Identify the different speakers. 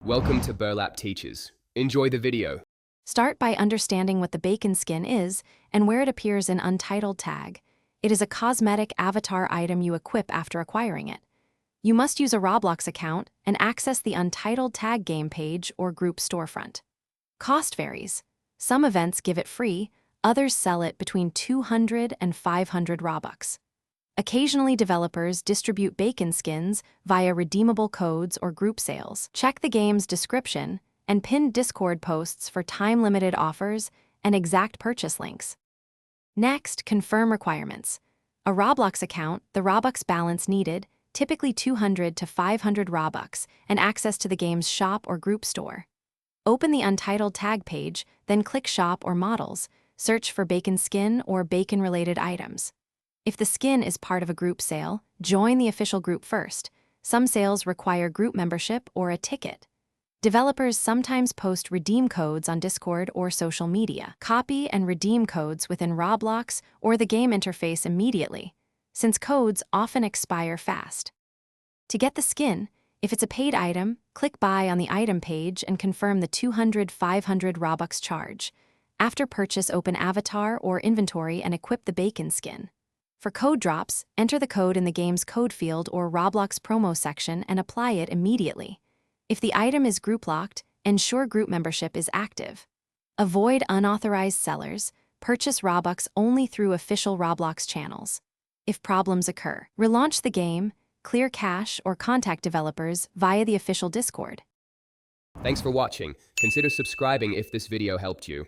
Speaker 1: Welcome to Burlap Teachers. Enjoy the video.
Speaker 2: Start by understanding what the bacon skin is and where it appears in Untitled Tag. It is a cosmetic avatar item you equip after acquiring it. You must use a Roblox account and access the Untitled Tag Game page or group storefront. Cost varies. Some events give it free, others sell it between 200 and 500 Robux. Occasionally, developers distribute bacon skins via redeemable codes or group sales. Check the game's description and pinned Discord posts for time-limited offers and exact purchase links. Next, confirm requirements. A Roblox account, the Robux balance needed, typically 200 to 500 Robux, and access to the game's shop or group store. Open the Untitled Tag page, then click Shop or Models, search for bacon skin or bacon-related items. If the skin is part of a group sale, join the official group first. Some sales require group membership or a ticket. Developers sometimes post redeem codes on Discord or social media. Copy and redeem codes within Roblox or the game interface immediately, since codes often expire fast. To get the skin, if it's a paid item, click Buy on the item page and confirm the 200-500 Robux charge. After purchase, open Avatar or Inventory and equip the bacon skin. For code drops, enter the code in the game's code field or Roblox promo section and apply it immediately. If the item is group locked, ensure group membership is active. Avoid unauthorized sellers. Purchase Robux only through official Roblox channels. If problems occur, relaunch the game, clear cache, or contact developers via the official Discord.
Speaker 1: Thanks for watching. Consider subscribing if this video helped you.